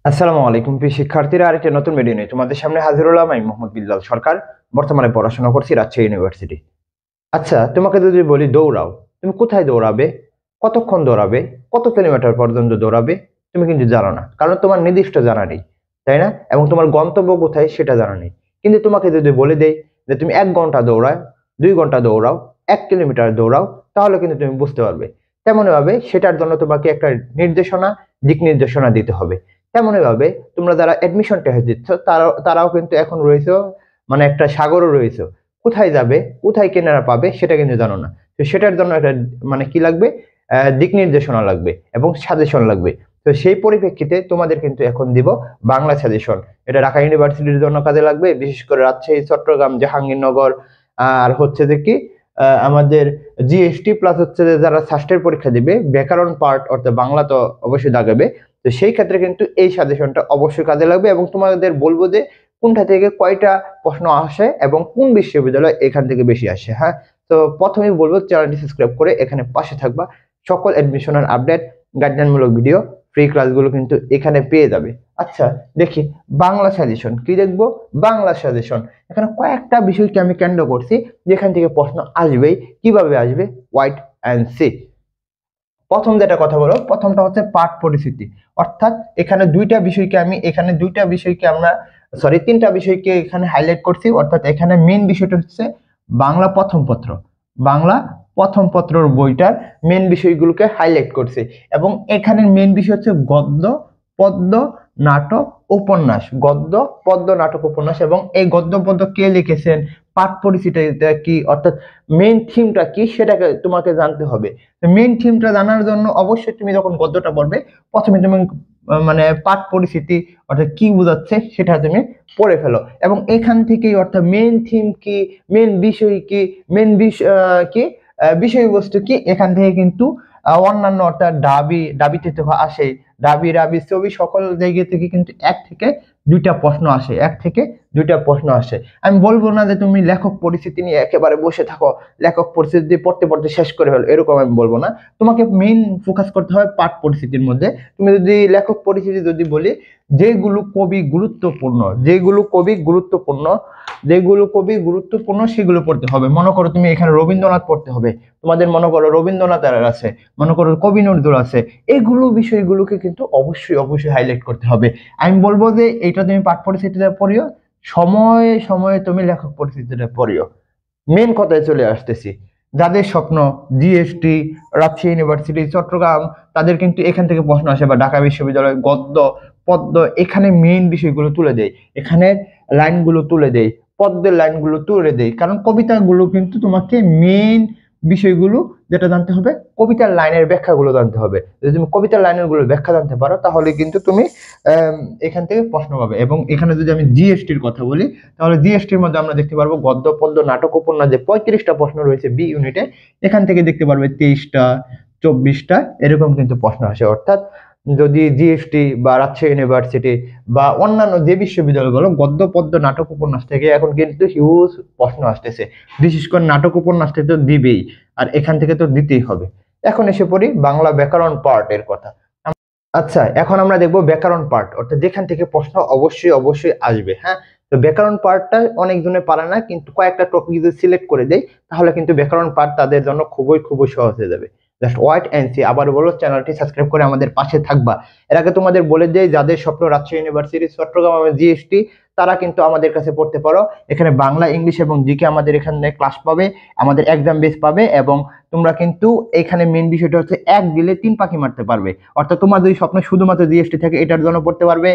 আসসালামু আলাইকুম প্রিয় শিক্ষার্থীরা, আরেকটি নতুন ভিডিও নিয়ে তোমাদের সামনে হাজির হলাম। আমি মোহাম্মদ বিল্লাল সরকার, বর্তমানে পড়াশোনা করছি রাজশাহী ইউনিভার্সিটি। আচ্ছা, তোমাকে যদি বলি দৌড়াও, তুমি কোথায় দৌড়াবে? কতক্ষণ দৌড়াবে? কত কিলোমিটার পর্যন্ত দৌড়াবে? তুমি কিন্তু জানো না, কারণ তোমার নির্দিষ্ট জানা নেই, তাই না? এবং তোমার গন্তব্য কোথায় সেটা জানা নেই। কিন্তু তোমাকে যদি বলে দেই যে তুমি 1 ঘন্টা দৌড়াও, 2 ঘন্টা দৌড়াও, 1 কিলোমিটার দৌড়াও, তাহলে কিন্তু তুমি বুঝতে পারবে। তেমনই ভাবে সেটার জন্য তোমাকে একটা নির্দেশনা, দিক নির্দেশনা দিতে হবে। তেমনই ভাবে তোমরা যারা অ্যাডমিশন টেস্ট দিচ্ছ, তারাও কিন্তু এখন রয়েছে, মানে একটা সাগরও রয়েছে। কোথায় যাবে, কোথায় কেনারা পাবে সেটা কিন্তু জানো না। তো সেটার জন্য একটা, মানে কি লাগবে, দিক নির্দেশনা লাগবে এবং সাজেশন লাগবে। তো সেই পরিপ্রেক্ষিতে তোমাদের কিন্তু এখন দিব বাংলা সাজেশন। এটা ঢাকা ইউনিভার্সিটির জন্য কাজে লাগবে, বিশেষ করে রাজশাহী, চট্টগ্রাম, জাহাঙ্গীরনগর, আর হচ্ছে যে কি, আমাদের জিএসটি প্লাস হচ্ছে যে যারা ষষ্ঠের পরীক্ষা দিবে, ব্যাকরণ পার্ট অর্থাৎ বাংলা তো অবশ্যই দাগাবে। তো সেই ক্ষেত্রে কিন্তু এই সাজেশনটা অবশ্যই কাজে লাগবে এবং তোমাদের বলবো যে কোনটা থেকে কয়টা প্রশ্ন আসে এবং কোন বিশ্ববিদ্যালয় এখান থেকে বেশি আসে। হ্যাঁ, তো প্রথমেই বলবো চ্যানেলটি সাবস্ক্রাইব করে এখানে পাশে থাকবা। সকল অ্যাডমিশনের আপডেট, গাইডলাইনমূলক ভিডিও, ফ্রি ক্লাসগুলো কিন্তু এখানে পেয়ে যাবে। আচ্ছা, দেখি বাংলা সাজেশন কি দেখবো। বাংলা সাজেশন এখানে কয়েকটা বিষয়কে আমি কেন্দ্র করছি, যেখান থেকে প্রশ্ন আসবেই। কিভাবে আসবে? Wait and see. প্রথম যেটা কথা বলো, প্রথমটা হচ্ছে পাঠ পরিস্থিতি। অর্থাৎ এখানে দুইটা বিষয়কে আমরা, সরি, তিনটা বিষয়কে এখানে হাইলাইট করছি। অর্থাৎ এখানে মেন বিষয়টা হচ্ছে বাংলা প্রথম পত্র। বাংলা প্রথম পত্রর বইটার মেন বিষয়গুলোকে হাইলাইট করছে এবং এখানে মেন বিষয় হচ্ছে গদ্য, পদ্য, নাটক, উপন্যাস। গদ্য, পদ্য, নাটক, উপন্যাস। এবং এই গদ্য পদ্য কে লিখেছেন, পাঠ পরিস্থিতিটা কি, অর্থাৎ মেন থিমটা কি, সেটাকে তোমাকে জানতে হবে। মেন থিমটা জানার জন্য অবশ্যই তুমি যখন গদ্যটা পড়বে, প্রথমে তুমি মানে পাঠ পরিস্থিতি অর্থাৎ কি বোঝাচ্ছে সেটা তুমি পড়ে ফেলো এবং এখান থেকেই অর্থাৎ মেন থিম কি, মেন বিষয় কি, মেন কি, বিষয়বস্তু কি, এখান থেকে কিন্তু অন্যান্য অর্থাৎ দাবিতে তো আসে, দাবি রাবি ছবি সকল জায়গা থেকে কিন্তু এক থেকে দুইটা প্রশ্ন আসে। আমি বলবো না যে তুমি লেখক পরিস্থিতি নিয়ে একেবারে বসে থাকো, লেখক পরিস্থিতি পড়তে পড়তে শেষ করে ফেলো, এরকম আমি বলবো না। তোমাকে মেইন ফোকাস করতে হবে পাঠ পরিস্থিতির মধ্যে। তুমি যদি লেখক পরিস্থিতি যদি বলি, যেগুলো কবি গুরুত্বপূর্ণ, যেগুলো কবি গুরুত্বপূর্ণ সেগুলো পড়তে হবে। মনে করো তুমি এখানে রবীন্দ্রনাথ পড়তে হবে, তোমাদের মনে করো রবীন্দ্রনাথ আছে, মনে করো কবি নজরুল আছে, এগুলো বিষয়গুলোকে কিন্তু অবশ্যই অবশ্যই হাইলাইট করতে হবে। আমি বলবো যে এটা তুমি পাঠ পরিস্থিতিটা পড়িও, সময়ে সময়ে তুমি লেখক পরিস্থিতিটা পড়িও। মেন কথায় চলে আসতেছি, যাদের স্বপ্ন জিএসটি, রাজশাহী ইউনিভার্সিটি, চট্টগ্রাম, তাদের কিন্তু এখান থেকে প্রশ্ন আসে, বা ঢাকা বিশ্ববিদ্যালয় গদ্য, পদ্য, এখানে মেইন বিষয়গুলো তুলে দেয়, এখানে লাইনগুলো তুলে দেয়, পদ্যের লাইনগুলো তুলে দেয়। কারণ কবিতাগুলো কিন্তু তোমাকে মেইন বিষয়গুলো যেটা জানতে হবে, কবিতার লাইনের ব্যাখ্যাগুলো জানতে হবে। যদি তুমি কবিতার লাইনের গুলো ব্যাখ্যা জানতে পারো, তাহলে কিন্তু তুমি এখান থেকে প্রশ্ন পাবে। এবং এখানে যদি আমি জিএসটির কথা বলি, তাহলে জিএসটির মধ্যে আমরা দেখতে পারবো গদ্য, পদ্য, নাটক, উপন্যাস, যে 35টা প্রশ্ন রয়েছে বি ইউনিটে, এখান থেকে দেখতে পারবে 23টা, 24টা, এরকম কিন্তু প্রশ্ন আসে। অর্থাৎ যদি জিএসটি বা রাজশাহী ইউনিভার্সিটি বা অন্যান্য যে বিশ্ববিদ্যালয়গুলো, গদ্য, পদ্য, নাটক, উপন্যাস থেকে এখন কিন্তু হিউজ প্রশ্ন আসতেছে। বিশেষ করে নাটক, উপন্যাস থেকে তো দিবেই, আর এখান থেকে তো দিতেই হবে। এখন এসে পড়ি বাংলা ব্যাকরণ পার্টের কথা। আচ্ছা, এখন আমরা দেখবো ব্যাকরণ পার্ট, অর্থাৎ যেখান থেকে প্রশ্ন অবশ্যই অবশ্যই আসবে। হ্যাঁ, তো ব্যাকরণ পার্টটা অনেকজনে পারে না, কিন্তু কয়েকটা টপিক যদি সিলেক্ট করে দেয়, তাহলে কিন্তু ব্যাকরণ পার্ট তাদের জন্য খুবই খুবই সহজ হয়ে যাবে। Just wait and see. আবার বলো, চ্যানেলটি সাবস্ক্রাইব করে আমাদের পাশে থাকবা। এর আগে তোমাদের বলে দেয়, যাদের স্বপ্ন রাজশাহী ইউনিভার্সিটি, চট্টগ্রাম জিএসটি, তারা কিন্তু আমাদের কাছে পড়তে পারো। এখানে বাংলা, ইংলিশ এবং জিকে আমাদের এখানে ক্লাস পাবে, আমাদের এক্সাম বেস পাবে। এবং তোমরা কিন্তু এখানে মেন বিষয়টা হচ্ছে এক গেলে 3 পাখি মারতে পারবে। অর্থাৎ তোমার যদি স্বপ্ন শুধুমাত্র জিএসটি থাকে, এটার জন্য পড়তে পারবে,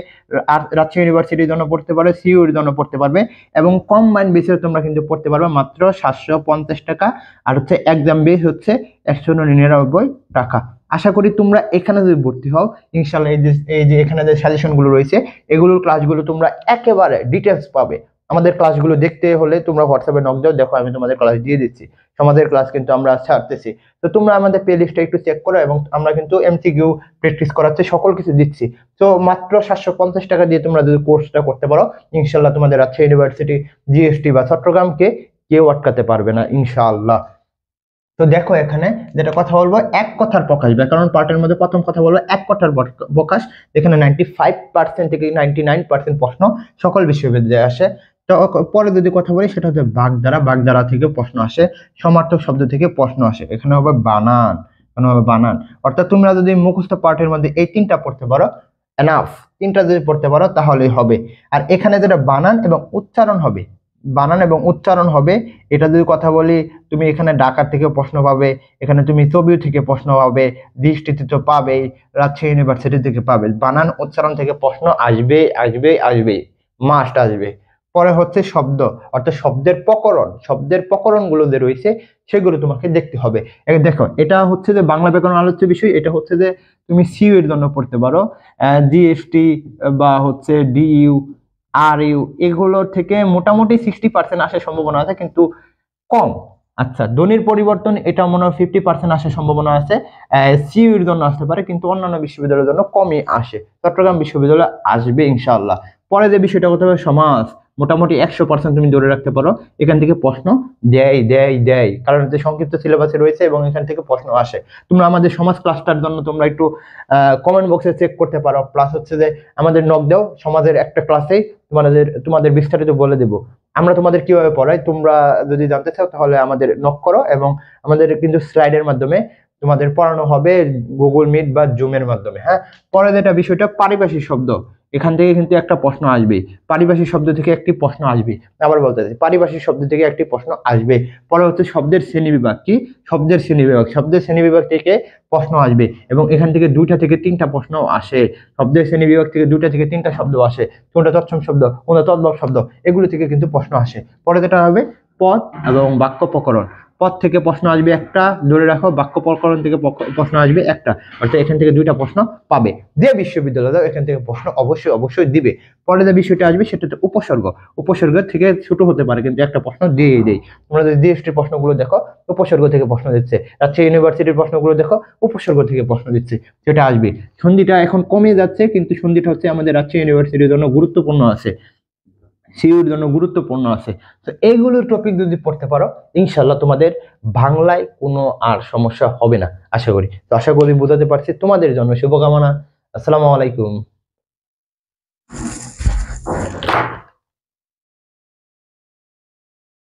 আর রাজশাহী ইউনিভার্সিটির জন্য পড়তে পারবে, সিইউর জন্য পড়তে পারবে, এবং কম্বাইন্ড বেসে তোমরা কিন্তু পড়তে পারবে মাত্র 750 টাকা। আর হচ্ছে এক্সাম বেস হচ্ছে 199 টাকা। আশা করি তোমরা এখানে যদি ভর্তি হও, ইনশাল্লাহ এই যে এখানে যে সাজেশন গুলো রয়েছে, এগুলোর ক্লাসগুলো তোমরা একেবারে ডিটেলস পাবে। আমাদের ক্লাসগুলো দেখতে হলে তোমরা হোয়াটসঅ্যাপে নক দাও, দেখো আমি তোমাদের ক্লাস দিয়ে দিচ্ছি। সমাজের ক্লাস কিন্তু আমরা ছাড়তেছি। তো তোমরা আমাদের প্লে লিস্টটা একটু চেক করো, এবং আমরা কিন্তু এমসিকিউ প্র্যাকটিস করাচ্ছি, সকল কিছু দিচ্ছি। তো মাত্র 750 টাকা দিয়ে তোমরা যদি কোর্সটা করতে পারো, ইনশাল্লাহ তোমাদের রাজশাহী ইউনিভার্সিটি, জিএসটি বা চট্টগ্রামকে কেউ আটকাতে পারবে না, ইনশাআল্লাহ। তো দেখো এখানে যেটা কথা বলবো এক কথার প্রকাশ, ব্যাকরণ পার্টের মধ্যে প্রথম কথা বলবো এক কথার প্রকাশ। এখানে 95% থেকে 99% প্রশ্ন সকল বিশ্ববিদ্যালয়ে আসে। তো পরে যদি কথা বলি সেটা হচ্ছে বাগধারা, বাগধারা থেকে প্রশ্ন আসে, সমার্থক শব্দ থেকে প্রশ্ন আসে। এখানে হবে বানান, এখানে হবে বানান। অর্থাৎ তোমরা যদি মুখস্থ পাঠের মধ্যে এই তিনটা পড়তে পারো এনাফ, তিনটা যদি পড়তে পারো তাহলেই হবে। আর এখানে যেটা বানান এবং উচ্চারণ হবে, বানান এবং উচ্চারণ হবে, এটা যদি কথা বলি তুমি এখানে ঢাকা থেকে প্রশ্ন পাবে, এখানে তুমি চবিউ থেকে প্রশ্ন পাবে, দৃষ্টিতে তো পাবেই, রাজশাহী ইউনিভার্সিটি থেকে পাবে। বানান উচ্চারণ থেকে প্রশ্ন আসবে আসবে আসবে, মাস্ট আসবে। পরে হচ্ছে শব্দ, অর্থাৎ শব্দের প্রকরণ, শব্দের প্রকরণ গুলো যে রয়েছে সেগুলো তোমাকে দেখতে হবে। দেখো এটা হচ্ছে যে বাংলা ব্যাকরণ আলোচ্য বিষয়, এটা হচ্ছে যে তুমি সিইউ এর জন্য পড়তে পারো, জিএসটি বা হচ্ছে ডিইউ আর ইউ, এগুলোর থেকে মোটামুটি 60% আসার সম্ভাবনা আছে, কিন্তু কম। আচ্ছা, ধ্বনির পরিবর্তন এটা মনে হয় 50% আসার সম্ভাবনা আছে, সিইউ এর জন্য আসতে পারে, কিন্তু অন্যান্য বিশ্ববিদ্যালয়ের জন্য কমই আসে। চট্টগ্রাম বিশ্ববিদ্যালয় আসবে ইনশাআল্লাহ। পরে যে বিষয়টা করতে হবে সমাজ, মোটামুটি 100% তুমি ধরে রাখতে পারো, এখান থেকে প্রশ্ন দেয় দেয় দেয়, কারণ হচ্ছে সংক্ষিপ্ত সিলেবাসে রয়েছে এবং এখান থেকে প্রশ্ন আসে। তোমরা আমাদের সমাজ ক্লাসটার জন্য তোমরা একটু কমেন্ট বক্সে চেক করতে পারো, প্লাস হচ্ছে যে আমাদের নক দাও, সমাজের একটা ক্লাসেই তোমাদের বিস্তারিত বলে দেবো আমরা তোমাদের কিভাবে পড়াই। তোমরা যদি জানতে চাও তাহলে আমাদের নক করো, এবং আমাদের কিন্তু স্লাইডের মাধ্যমে তোমাদের পড়ানো হবে, গুগল মিট বা জুমের মাধ্যমে। হ্যাঁ, পরে যেটা বিষয়টা পারিভাষিক শব্দ, এখান থেকে কিন্তু একটা প্রশ্ন আসবে, পারিভাষিক শব্দ থেকে একটি প্রশ্ন আসবে। আবার বলতে চাই পারিভাষিক শব্দ থেকে একটি প্রশ্ন আসবে। পরে হচ্ছে শব্দের শ্রেণীবিভাগ, কি শব্দের শ্রেণীবিভাগ, শব্দের শ্রেণীবিভাগ থেকে প্রশ্ন আসবে, এবং এখান থেকে 2টা থেকে 3টা প্রশ্ন আসে। শব্দের শ্রেণীবিভাগ থেকে 2টা থেকে 3টা শব্দ আসে, কোনটা তৎসম শব্দ, কোনটা তদ্ভব শব্দ, এগুলো থেকে কিন্তু প্রশ্ন আসে। পরে যেটা হবে পদ এবং বাক্য প্রকরণ, পদ থেকে প্রশ্ন আসবে একটা, ধরে রাখো, বাক্য প্রকরণ থেকে প্রশ্ন আসবে একটা, অর্থাৎ এখান থেকে 2টা প্রশ্ন পাবে। যে বিশ্ববিদ্যালয় দাও এখান থেকে প্রশ্ন অবশ্যই অবশ্যই দিবে। পরে যে বিষয়টা আসবে সেটা হচ্ছে উপসর্গ, উপসর্গ থেকে ছোট হতে পারে কিন্তু একটা প্রশ্ন দিয়ে দেয়। তোমরা যদি জিএসটির প্রশ্নগুলো দেখো উপসর্গ থেকে প্রশ্ন দিচ্ছে, রাজশাহী ইউনিভার্সিটির প্রশ্নগুলো দেখো উপসর্গ থেকে প্রশ্ন দিচ্ছে, যেটা আসবে। সন্ধিটা এখন কমে যাচ্ছে, কিন্তু সন্ধিটা হচ্ছে আমাদের রাজশাহী ইউনিভার্সিটির জন্য গুরুত্বপূর্ণ আছে, সিইউর জন্য গুরুত্বপূর্ণ আছে। তো এইগুলোর টপিক যদি পড়তে পারো ইনশাল্লাহ তোমাদের বাংলায় কোনো আর সমস্যা হবে না আশা করি। তো আশা করি বোঝাতে পারছি, তোমাদের জন্য শুভকামনা। আসসালামু আলাইকুম।